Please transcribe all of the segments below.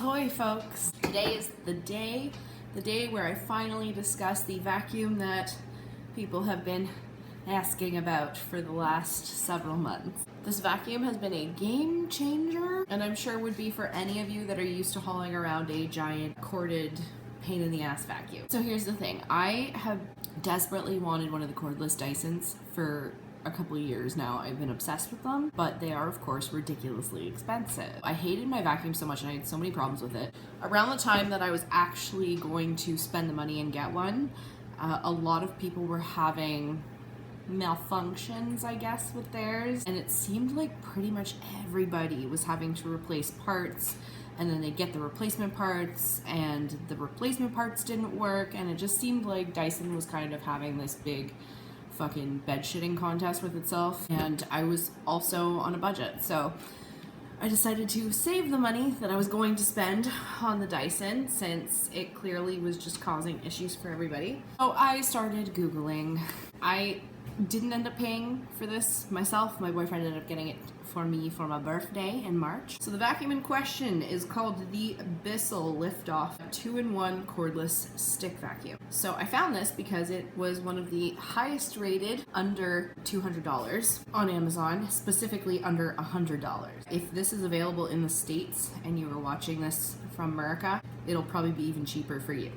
Ahoy folks! Today is the day where I finally discuss the vacuum that people have been asking about for the last several months. This vacuum has been a game changer, and I'm sure would be for any of you that are used to hauling around a giant corded pain in the ass vacuum. So here's the thing, I have desperately wanted one of the cordless Dysons for a couple of years now. I've been obsessed with them, but they are of course ridiculously expensive. I hated my vacuum so much and I had so many problems with it. Around the time that I was actually going to spend the money and get one, a lot of people were having malfunctions, I guess, with theirs, and it seemed like pretty much everybody was having to replace parts, and then they get the replacement parts and the replacement parts didn't work, and it just seemed like Dyson was kind of having this big fucking bed shitting contest with itself. And I was also on a budget, so I decided to save the money that I was going to spend on the Dyson, since it clearly was just causing issues for everybody. So I started Googling. I didn't end up paying for this myself. My boyfriend ended up getting it for me for my birthday in March. So the vacuum in question is called the Bissel Liftoff 2-in-1 cordless stick vacuum. So I found this because it was one of the highest rated, under $200 on Amazon, specifically under $100. If this is available in the States and you are watching this from America, it'll probably be even cheaper for you.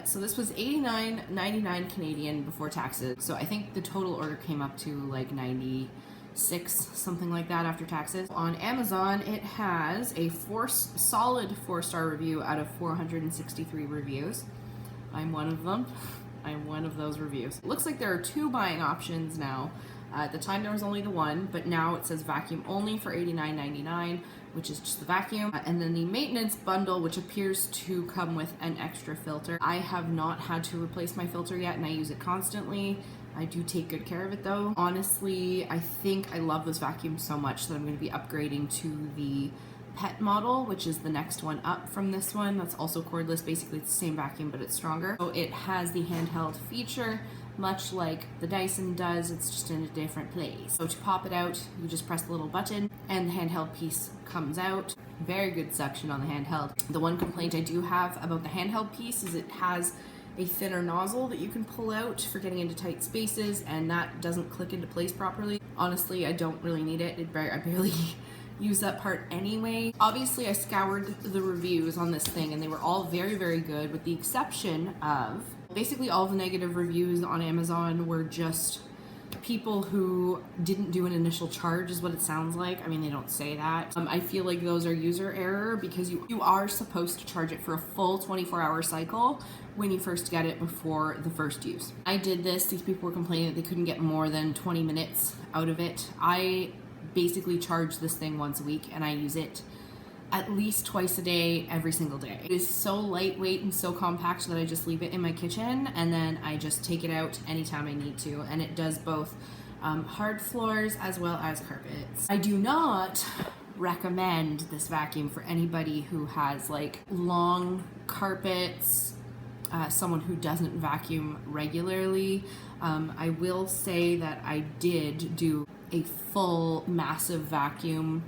So this was $89.99 Canadian before taxes. So I think the total order came up to like 96, something like that after taxes. On Amazon, it has a solid 4-star review out of 463 reviews. I'm one of them. I'm one of those reviews. It looks like there are 2 buying options now. At the time there was only the one, but now it says vacuum only for $89.99, which is just the vacuum. And then the maintenance bundle, which appears to come with an extra filter. I have not had to replace my filter yet, and I use it constantly. I do take good care of it though. Honestly, I think I love this vacuum so much that I'm going to be upgrading to the pet model, which is the next one up from this one. That's also cordless. Basically it's the same vacuum, but it's stronger. So it has the handheld feature, much like the Dyson does, it's just in a different place. So to pop it out, you just press the little button and the handheld piece comes out. Very good suction on the handheld. The one complaint I do have about the handheld piece is it has a thinner nozzle that you can pull out for getting into tight spaces, and that doesn't click into place properly. Honestly, I don't really need it. I barely use that part anyway. Obviously, I scoured the reviews on this thing and they were all very, very good, with the exception of basically all the negative reviews on Amazon were just people who didn't do an initial charge, is what it sounds like. I mean, they don't say that. I feel like those are user error, because you are supposed to charge it for a full 24-hour cycle when you first get it before the first use. I did this. These people were complaining that they couldn't get more than 20 minutes out of it. I basically charge this thing once a week, and I use it at least twice a day, every single day. It is so lightweight and so compact that I just leave it in my kitchen, and then I just take it out anytime I need to, and it does both hard floors as well as carpets. I do not recommend this vacuum for anybody who has like long carpets, someone who doesn't vacuum regularly. I will say that I did do a full massive vacuum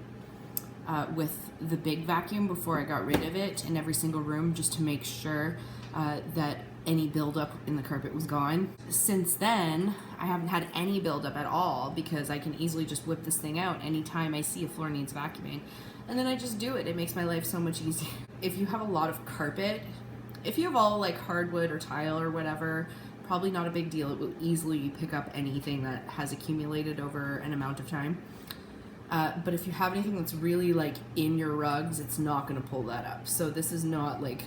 with the big vacuum before I got rid of it in every single room, just to make sure that any buildup in the carpet was gone. Since then, I haven't had any buildup at all, because I can easily just whip this thing out anytime I see a floor needs vacuuming, and then I just do it. It makes my life so much easier. If you have a lot of carpet, if you have all like hardwood or tile or whatever, probably not a big deal. It will easily pick up anything that has accumulated over an amount of time. But if you have anything that's really like in your rugs, it's not going to pull that up. So this is not like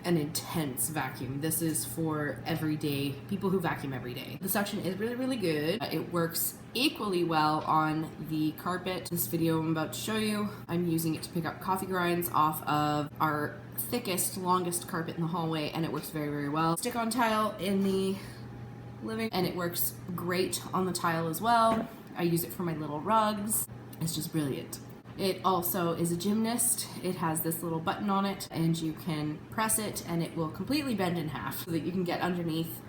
an intense vacuum. This is for everyday people who vacuum every day. The suction is really, really good. It works equally well on the carpet. This video I'm about to show you, I'm using it to pick up coffee grinds off of our thickest, longest carpet in the hallway, and it works very, very well. Stick on tile in the living, and it works great on the tile as well. I use it for my little rugs. It's just brilliant. It also is a gymnast. It has this little button on it, and you can press it and it will completely bend in half so that you can get underneath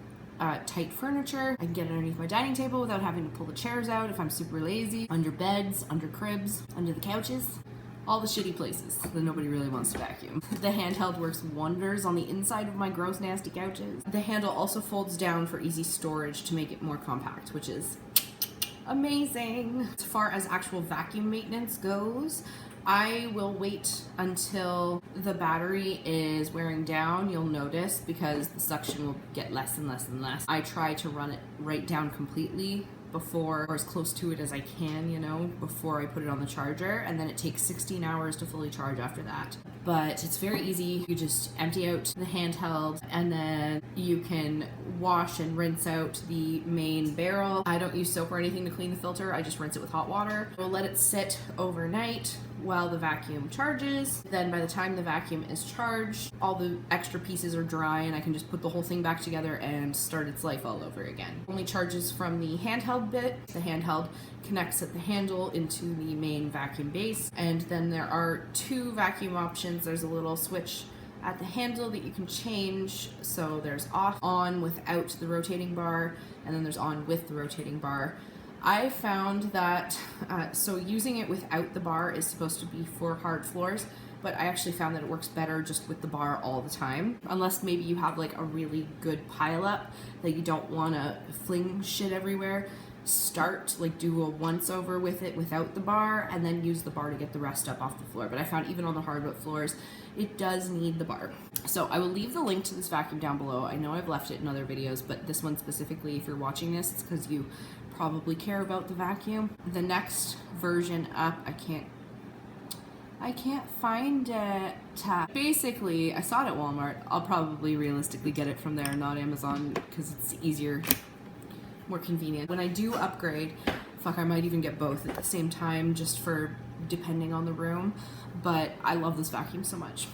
tight furniture. I can get it underneath my dining table without having to pull the chairs out if I'm super lazy, under beds, under cribs, under the couches. all the shitty places that nobody really wants to vacuum. The handheld works wonders on the inside of my gross nasty couches. The handle also folds down for easy storage to make it more compact, which is amazing. As far as actual vacuum maintenance goes, I will wait until the battery is wearing down. You'll notice, because the suction will get less and less and less. I try to run it right down completely before, or as close to it as I can, you know, before I put it on the charger, and then it takes 16 hours to fully charge after that. But it's very easy. You just empty out the handheld, and then you can wash and rinse out the main barrel. I don't use soap or anything to clean the filter. I just rinse it with hot water. We'll let it sit overnight while the vacuum charges. Then by the time the vacuum is charged, all the extra pieces are dry, and I can just put the whole thing back together and start its life all over again. Only charges from the handheld bit. The handheld connects at the handle into the main vacuum base, and then there are two vacuum options. There's a little switch at the handle that you can change. So there's off, on without the rotating bar, and then there's on with the rotating bar. I found that, so using it without the bar is supposed to be for hard floors, but I actually found that it works better just with the bar all the time. Unless maybe you have like a really good pile up that you don't want to fling shit everywhere. Do a once over with it without the bar, and then use the bar to get the rest up off the floor. But I found even on the hardwood floors, it does need the bar. So I will leave the link to this vacuum down below. I know I've left it in other videos, but this one specifically, if you're watching this, it's because you probably care about the vacuum. The next version up, I can't find it. Basically, I saw it at Walmart. I'll probably realistically get it from there, not Amazon, because it's easier, more convenient. When I do upgrade, fuck, I might even get both at the same time, just for depending on the room. But I love this vacuum so much.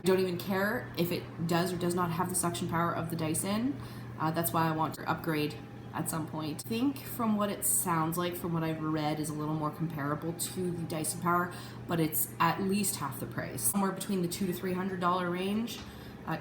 I don't even care if it does or does not have the suction power of the Dyson. That's why I want to upgrade at some point. I think from what it sounds like, from what I've read, is a little more comparable to the Dyson Power, but it's at least half the price. Somewhere between the $200 to $300 range,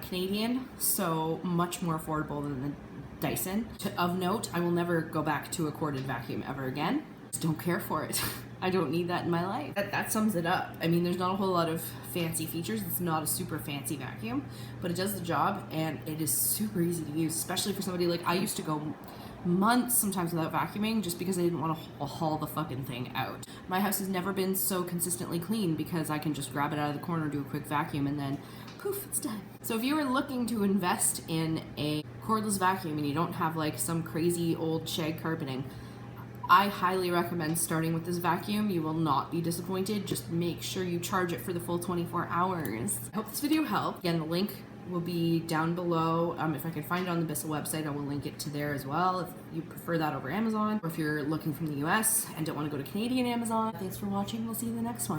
Canadian, so much more affordable than the Dyson. Of note, I will never go back to a corded vacuum ever again. Just don't care for it. I don't need that in my life. That sums it up. I mean, there's not a whole lot of fancy features. It's not a super fancy vacuum, but it does the job, and it is super easy to use, especially for somebody like I used to go months sometimes without vacuuming just because I didn't want to haul the fucking thing out. My house has never been so consistently clean because I can just grab it out of the corner, do a quick vacuum, and then poof, it's done. So if you are looking to invest in a cordless vacuum and you don't have like some crazy old shag carpeting, I highly recommend starting with this vacuum. You will not be disappointed. Just make sure you charge it for the full 24 hours. I hope this video helped. Again, the link will be down below. If I can find it on the Bissel website, I will link it to there as well if you prefer that over Amazon, or if you're looking from the US and don't want to go to Canadian Amazon. Thanks for watching. We'll see you in the next one.